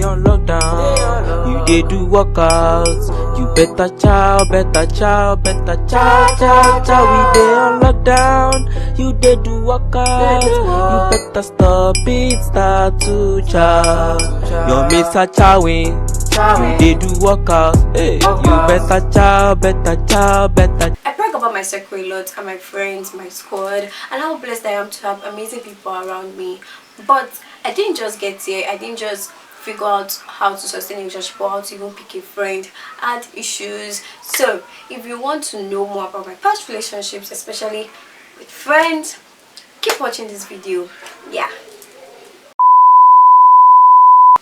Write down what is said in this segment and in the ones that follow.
on lockdown. You dey do workouts. You better chow, better chow, better chow, chow, chow. We dey on lockdown. You dey do workouts. You better stop it, start to chow. Your mates are chowing. You dey do workouts. Hey, you better chow, better chow, better. I brag about my circle a lot and my friends, my squad, and how blessed I am to have amazing people around me. But I didn't just get here. I didn't just figure out how to sustain a relationship or how to even pick a friend. I had issues. So if you want to know more about my past relationships, especially with friends, keep watching this video. Yeah.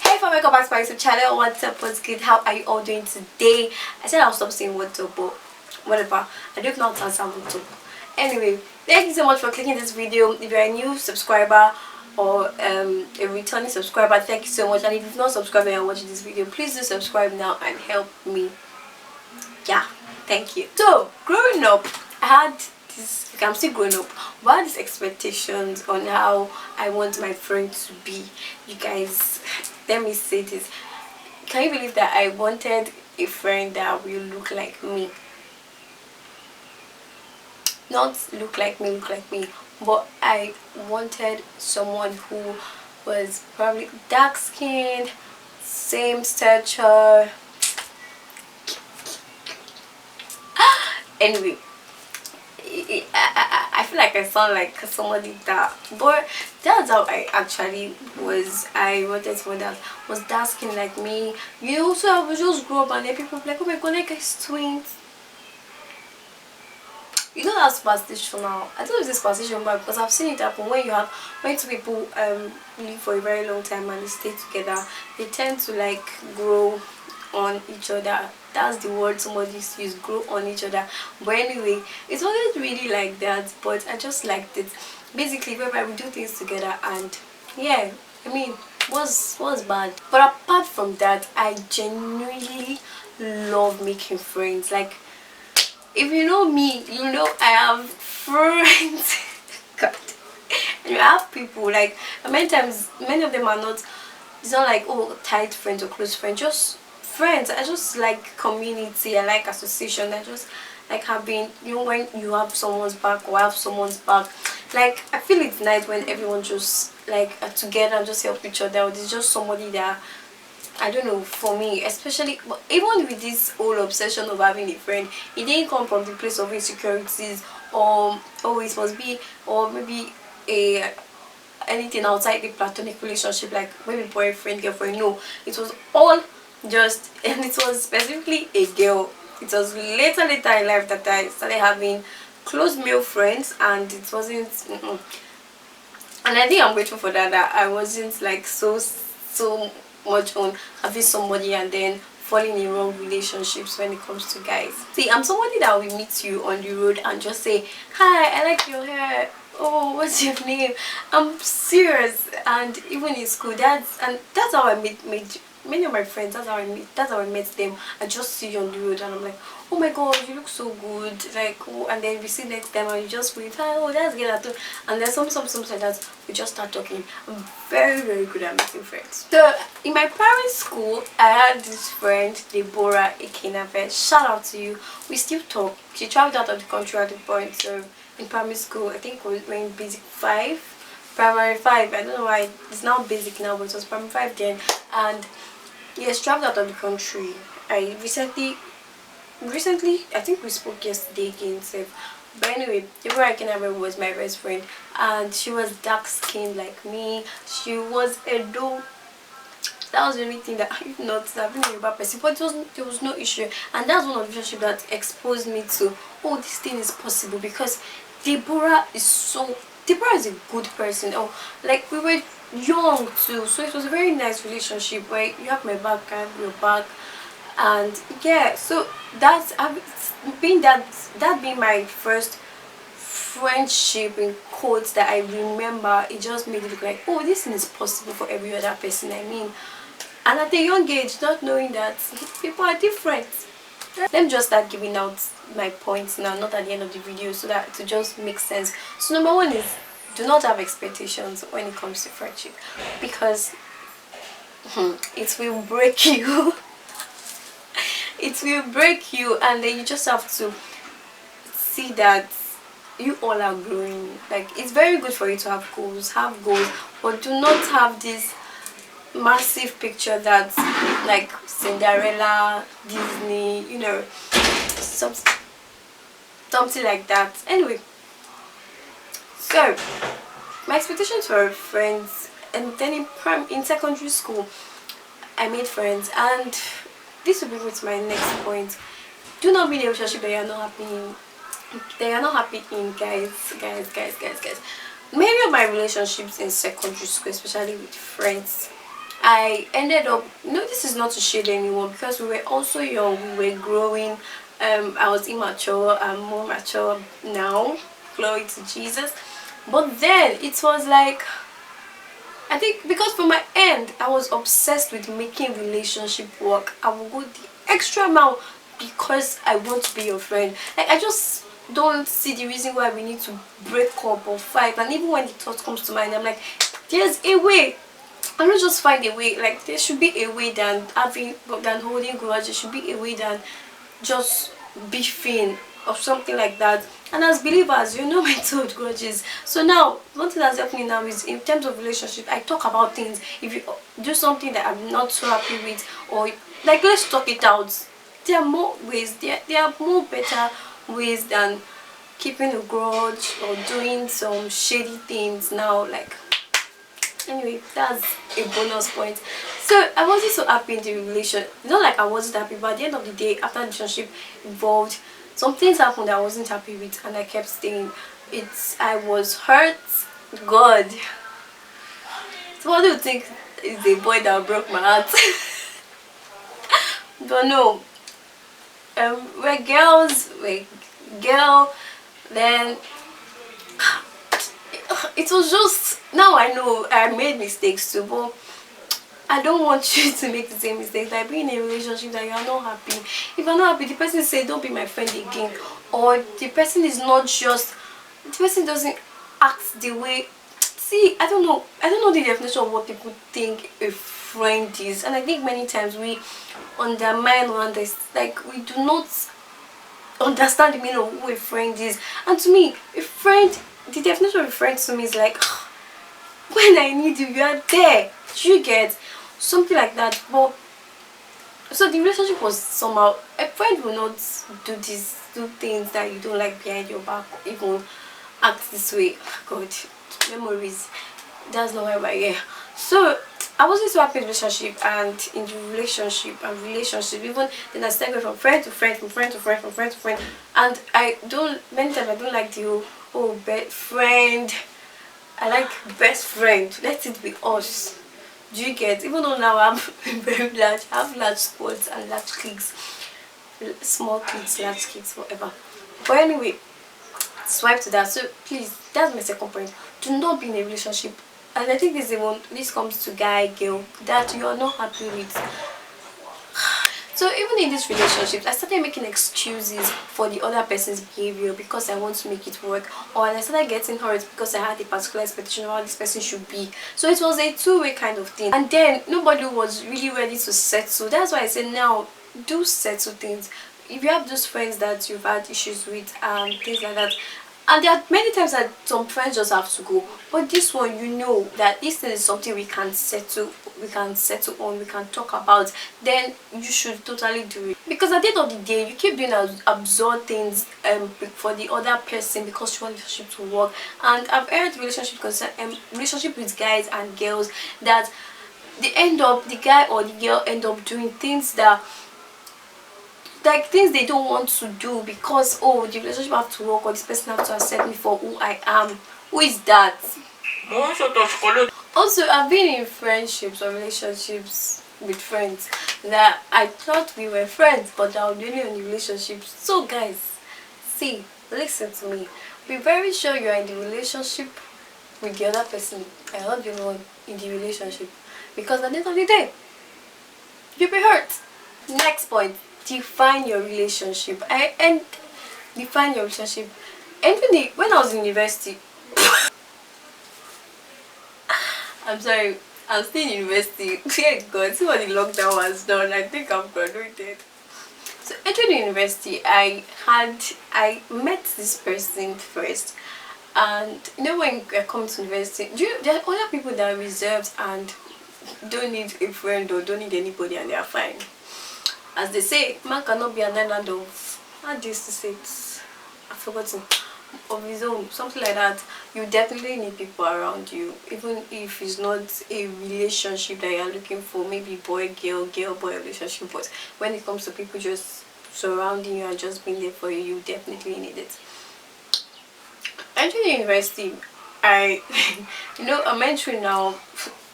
Hey, welcome back to my YouTube channel. What's up? What's good? How are you all doing today? I said I'll stop saying what's up, but whatever. I don't know how to answer what's up. Anyway, thank you so much for clicking this video. If you're a new subscriber or a returning subscriber, thank you so much. And if you've not subscribed and you're watching this video, please do subscribe now and help me. Yeah, thank you. So growing up, I had this, I'm still growing up, but I had these expectations on how I want my friend to be. You guys, let me say this. Can you believe that I wanted a friend that will look like me? Not look like me, but I wanted someone who was probably dark skinned, same stature. Anyway, I feel like I sound like somebody that, but that's how I actually was. I wanted someone that was dark skinned like me. You know, so I would just grow up and then people be like, oh my god, that guy's twins. You know that's superstition now. I don't know if it's superstition, but because I've seen it happen when two people live for a very long time and they stay together, they tend to like grow on each other. That's the word somebody used to use, grow on each other. But anyway, it wasn't really like that, but I just liked it. Basically, whereby we do things together, and yeah, I mean, was bad. But apart from that, I genuinely love making friends. Like, if you know me, you know I have friends. God. And you have people, like, many times, many of them are not, it's not like, oh, tight friends or close friends, just friends. I just like community, I like association, I just like having, you know, when you have someone's back or have someone's back. Like, I feel it's nice when everyone just, like, are together and just help each other. Or there's just somebody that, I don't know, for me especially, but even with this whole obsession of having a friend, it didn't come from the place of insecurities or oh it must be, or maybe a anything outside the platonic relationship, like maybe boyfriend, girlfriend. No, it was all just, and it was specifically a girl. It was later in life that I started having close male friends, and it wasn't and I think I'm grateful for that I wasn't like so much on having somebody and then falling in wrong relationships when it comes to guys. See, I'm somebody that will meet you on the road and just say, hi, I like your hair, oh, what's your name? I'm serious. And even in school, that's how I met many of my friends. That's how I met them. I just see you on the road and I'm like, oh my god, you look so good, like, oh, and then we see next time and you just wave, hi, oh, that's good at all. And then something like that, we just start talking. I'm very good at making friends. So in my primary school, I had this friend, Deborah Ekenafe. Shout out to you. We still talk. She traveled out of the country at the point. So in primary school, I think we were in basic 5, primary 5. I don't know why it's now basic now, but it was primary 5 then. And yes, traveled out of the country. I recently, I think we spoke yesterday again, so. But anyway, Deborah Ekenafe was my best friend, and she was dark skinned like me. She was a doe. That was the only thing that, if not, I've been a Yoruba person, but there was no issue. And that's one of the relationships that exposed me to, oh, this thing is possible, because Deborah is a good person. Oh, like, we were young too, so it was a very nice relationship where you have my back, I have your back. And yeah, so that's being my first friendship in quotes that I remember. It just made it look like, oh, this thing is possible for every other person. I mean, and at a young age, not knowing that people are different. Let me just start giving out my points now, not at the end of the video, so that to just make sense. So number one is, do not have expectations when it comes to friendship, because it will break you. It will break you, and then you just have to see that you all are growing. Like, it's very good for you to have goals, but do not have this massive picture that's like Cinderella, Disney, some, something like that. Anyway, so my expectations for friends, and then in secondary school I made friends, and this will bring me to my next point. Do not be in a relationship that you're not happy in. Guys. Many of my relationships in secondary school, especially with friends, I ended up, this is not to shade anyone, because we were also young, we were growing. I was immature, I'm more mature now, glory to Jesus. But then it was like, I think because from my end I was obsessed with making relationship work. I will go the extra mile because I want to be your friend. Like, I just don't see the reason why we need to break up or fight. And even when the thought comes to mind, I'm like, there's a way. I'm not just find a way. Like, there should be a way than holding grudges. There should be a way than just beefing or something like that. And as believers, my thought grudges. So now one thing that's happening now is, in terms of relationship, I talk about things. If you do something that I'm not so happy with, or like, let's talk it out. There are more ways, there are more better ways than keeping a grudge or doing some shady things now. Like, anyway, that's a bonus point. So I wasn't so happy in the relationship. It's not like I wasn't happy, but at the end of the day, after the relationship evolved, some things happened that I wasn't happy with, and I kept staying. I was hurt. God, so what do you think is the boy that broke my heart? But no, we're girls, girl. Then it was just, now I know I made mistakes too, but I don't want you to make the same mistakes. Like, being in a relationship that you are not happy. If you're not happy, the person say, don't be my friend again. Or the person doesn't act the way. See, I don't know the definition of what people think a friend is. And I think many times we undermine or like, we do not understand the meaning of who a friend is. And to me, the definition of a friend to me is like, when I need you, you are there. You get something like that. But so the relationship was somehow, a friend will not do things that you don't like behind your back, or even act this way. God, memories. That's not why we're here. So I wasn't so happy in relationship, and in the relationship, even then I started going from friend to friend, from friend to friend, from friend to friend. And many times I don't like the best friend. I like best friend. Let it be us. Do you get? Even though now I'm very large, I have large squads and large cliques, small cliques, large cliques, whatever. But anyway, swipe to that. So please, that's my second point. Do not be in a relationship, and I think this comes to guy, girl, that you are not happy with. So even in these relationships, I started making excuses for the other person's behavior because I want to make it work, or I started getting hurt because I had a particular expectation of how this person should be. So it was a two-way kind of thing, and then nobody was really ready to settle. That's why I said, now do settle things. If you have those friends that you've had issues with, things like that, and there are many times that some friends just have to go, but this one, that this thing is something we can settle on, we can talk about, then you should totally do it. Because at the end of the day, you keep doing absurd things for the other person because you want the relationship to work. And I've heard relationship with guys and girls that the guy or the girl end up doing things that, like, things they don't want to do because, the relationship have to work, or this person have to accept me for who I am. Who is that? Also, I've been in friendships or relationships with friends that I thought we were friends, but I was really in the relationship. So guys, listen to me. Be very sure you are in the relationship with the other person and not the one in the relationship, because at the end of the day, you'll be hurt. Next point. Define your relationship. Define your relationship. And when I was in university, I'm sorry, I'm still in university. Dear God, see what the lockdown has done. I think I'm graduated. So entering university, I met this person first, and you know when I come to university, there are other people that are reserved and don't need a friend or don't need anybody, and they are fine. As they say, man cannot be an island of, how do you say it? I've forgotten, of his own, something like that. You definitely need people around you, even if it's not a relationship that you're looking for, maybe boy girl, girl boy relationship. But when it comes to people just surrounding you and just being there for you, you definitely need it. Entering university, I I'm entering now.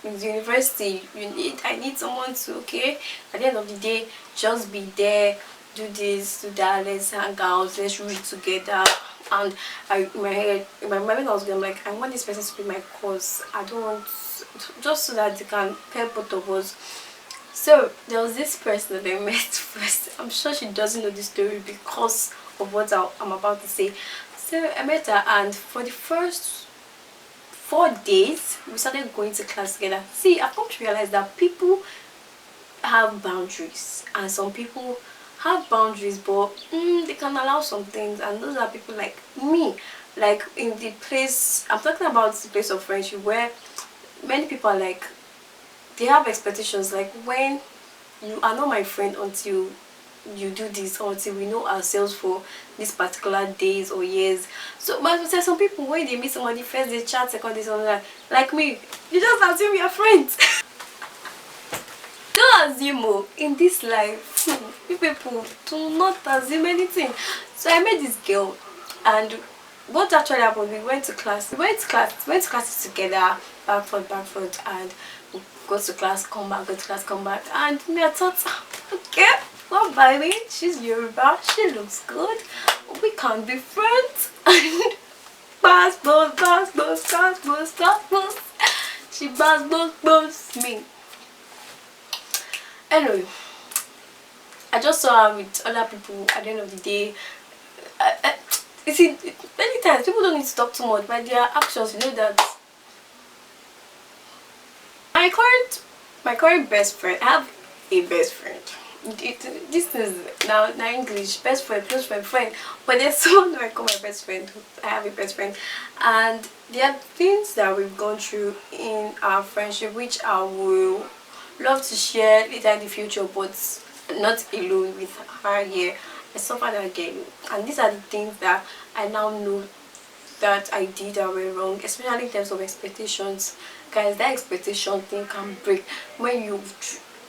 In the university, I need someone to, okay, at the end of the day, just be there, do this, do that, let's hang out, let's read together. And in my mind, I was like, I want this person to be my cause. I don't want, just so that they can help both of us. So there was this person that I met first. I'm sure she doesn't know this story because of what I'm about to say. So I met her, and for the first 4 days we started going to class together. See, I've come to realize that people have boundaries, and some people have boundaries, but they can allow some things, and those are people like me. Like in the place I'm talking about, the place of friendship, where many people are like, they have expectations, like when you are not my friend until you do this, or until we know ourselves for these particular days or years. So but there's some people, when they meet somebody first, they chat, second day, something like me, you just assume you're friends. Don't assume. Oh, in this life, you people do not assume anything. So I met this girl, and what actually happened, we went to classes together, back forth, and we go to class, come back, go to class, come back. And me, I thought, okay, well, baby, she's Yoruba, she looks good, we can be friends. And pass, she pass me. Anyway, I just saw her with other people. At the end of the day, you see, many times people don't need to talk too much, but their actions, you know that. My current best friend, I have a best friend. This is now English, best friend, close friend. But there's someone I call my best friend. I have a best friend, and there are things that we've gone through in our friendship which I will love to share later in the future, but not alone with her here. I suffered again, and these are the things that I now know that I did that were wrong, especially in terms of expectations. Guys, that expectation thing can break when you,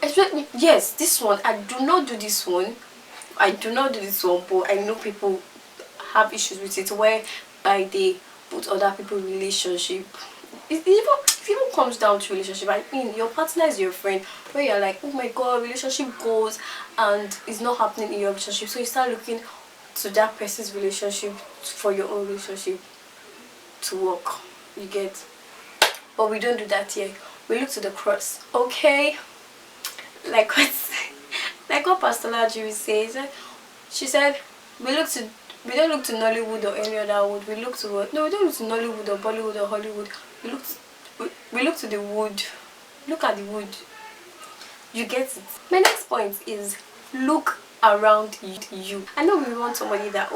especially, yes, this one, I do not do this one, but I know people have issues with it, where they put other people in relationship. It even comes down to relationship. I mean, your partner is your friend, where you're like, oh my god, relationship goals and it's not happening in your relationship, so you start looking to that person's relationship for your own relationship to work. You get? But we don't do that here. We look to the cross, okay? Like what like what Pastor Lajiri says. She said, we don't look to Nollywood or any other wood. We look to what? No, we don't look to Nollywood or Bollywood or Hollywood. We look to the wood. Look at the wood. You get it? My next point is look around you. I know we want somebody that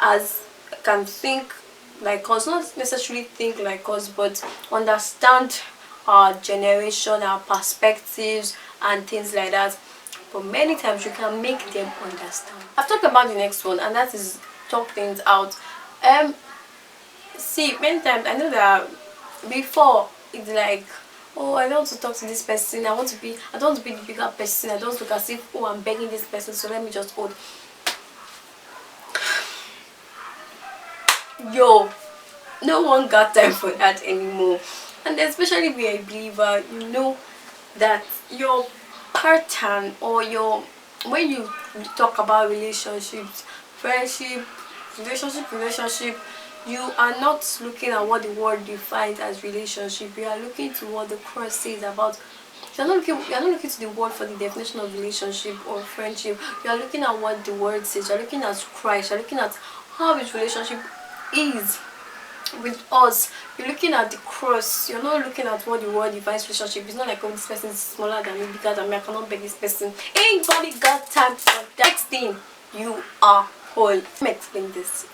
as can think like us, not necessarily think like us, but understand our generation, our perspectives and things like that. But many times you can make them understand. I've talked about the next one, and that is talk things out. See, many times I know that before it's like, oh, I don't want to talk to this person, I don't want to be the bigger person, I don't look as if, oh, I'm begging this person, so let me just hold. Yo, no one got time for that anymore. And especially be a believer, you know that your pattern or when you talk about relationships, friendship, relationship, you are not looking at what the word defines as relationship. You are looking to what the cross says about. You're not looking to the word for the definition of relationship or friendship. You are looking at what the word says. You're looking at Christ. You're looking at how his relationship is. with us, you're looking at the cross. You're not looking at what the world defines relationship. It's not like, oh, this person is smaller than me, bigger than me, I cannot beg this person. Ain't nobody got time for that. Next thing, you are whole. Let me explain this.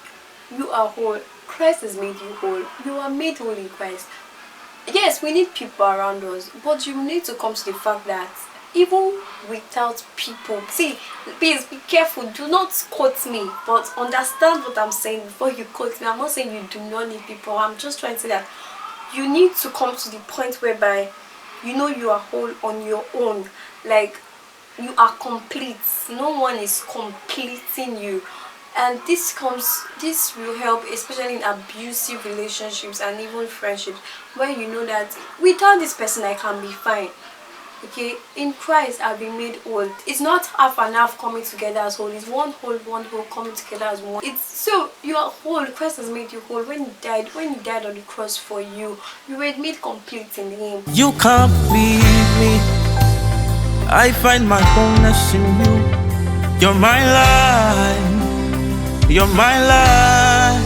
You are whole. Christ has made you whole. You are made whole in Christ. Yes, we need people around us, but you need to come to the fact that even without people, see, please be careful, do not quote me, but understand what I'm saying before you quote me. I'm not saying you do not need people. I'm just trying to say that you need to come to the point whereby you know you are whole on your own, like you are complete. No one is completing you. And this will help, especially in abusive relationships and even friendships, where you know that without this person I can be fine. Okay, in Christ I've been made whole. It's not half and half coming together as whole. It's one whole coming together as one. It's so you are whole. Christ has made you whole. When he died on the cross for you, you were made complete in Him. You complete me. I find my wholeness in you. You're my life. You're my life.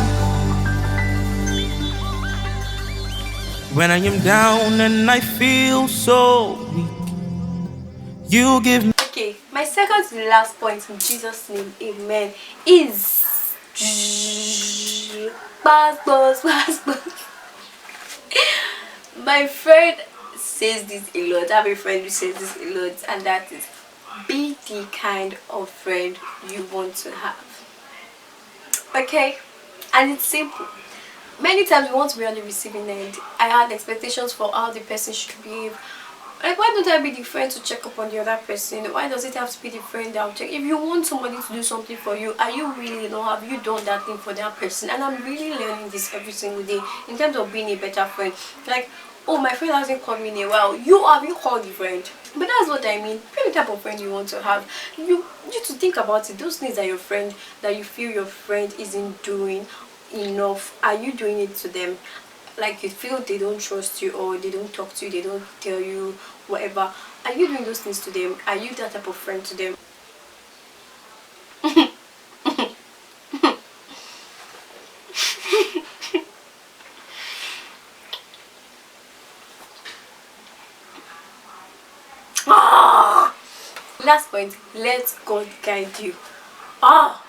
When I am down and I feel so weak, you give me. Okay, my second to the last point in Jesus' name, amen, is buzz. My friend says this a lot. I have a friend who says this a lot, and that is, be the kind of friend you want to have. Okay, and it's simple. Many times we want to be on the receiving end. I had expectations for how the person should behave. Like, why don't I be the friend to check up on the other person? Why does it have to be the friend that will check? If you want somebody to do something for you, are you really, have you done that thing for that person? And I'm really learning this every single day in terms of being a better friend. Like, oh, my friend hasn't called me in a while. Have you called the friend? But that's what I mean. Be the type of friend you want to have. You need to think about it. Those things that you feel your friend isn't doing enough, are you doing it to them? Like, you feel they don't trust you, or they don't talk to you, they don't tell you whatever, are you doing those things to them? Are you that type of friend to them? Last point, let God guide you. I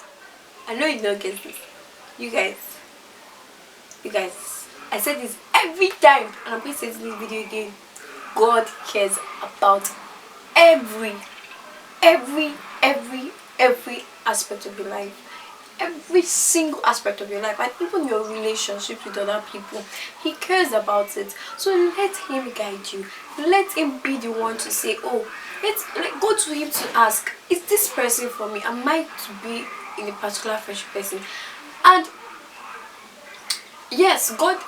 know you don't get this. You guys, I say this every time, and I'm going to say this in this video again. God cares about every aspect of your life. Every single aspect of your life, and even your relationship with other people. He cares about it. So let Him guide you. Let Him be the one to say, oh, let's go to Him to ask, is this person for me? Am I to be in a particular friendship person? And yes, God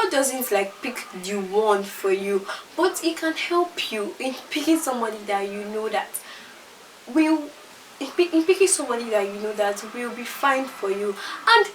doesn't like pick the one for you, but He can help you in picking somebody that you know that will be fine for you. And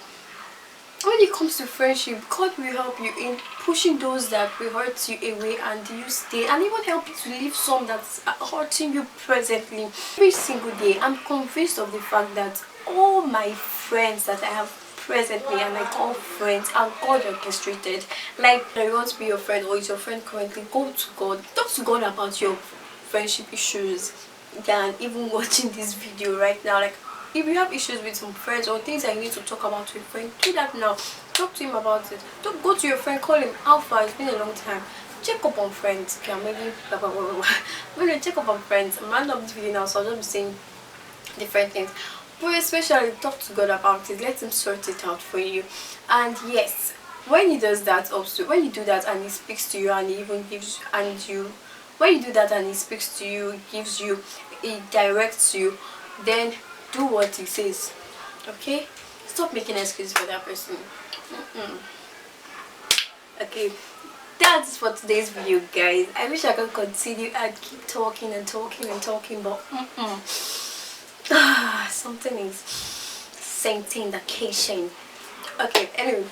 when it comes to friendship, God will help you in pushing those that will hurt you away, and you stay, and even help you to leave some that's hurting you presently. Every single day, I'm convinced of the fact that all my friends that I have presently, and I call friends, are God orchestrated. Like, you want to be your friend, or is your friend currently, go to God. Talk to God about your friendship issues than even watching this video right now. Like, if you have issues with some friends or things that you need to talk about with a friend, do that now. Talk to him about it. Don't go to your friend, call him. How far? It's been a long time. Check up on friends. Okay, maybe when you check up on friends, I'm not this video now, so I'll just be saying different things. But especially talk to God about it. Let Him sort it out for you. And yes, when He does that, also when you do that and He speaks to you, and He even gives when you do that and He speaks to you, gives you, He directs you, then do what He says. Okay, stop making excuses for that person. Okay, that's for today's video, guys. I wish I could continue and keep talking and talking and talking, but something is saying the occasion. Okay, anyway,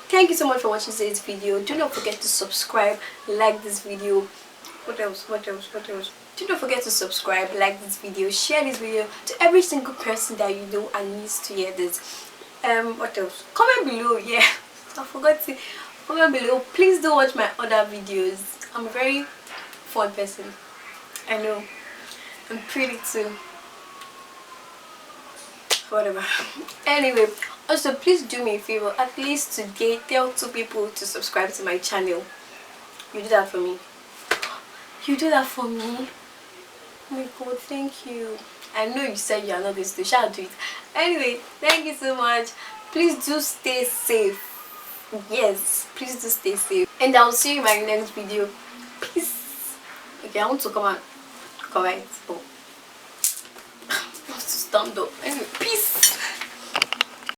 thank you so much for watching today's video. Do not forget to subscribe, like this video. What else? Do not forget to subscribe, like this video, share this video to every single person that you know and needs to hear this. What else? Comment below. Yeah, I forgot to comment below. Please do watch my other videos. I'm a very fun person. I know. I'm pretty too. Whatever. Anyway, also please do me a favor. At least today, tell 2 people to subscribe to my channel. You do that for me. You do that for me. Oh my god, thank you. I know you said you are not going to do. Shall do it. Anyway, thank you so much. Please do stay safe. Yes, please do stay safe. And I'll see you in my next video. Peace. Okay, I want to come and correct. Oh, I have to stand up. Anyway, peace.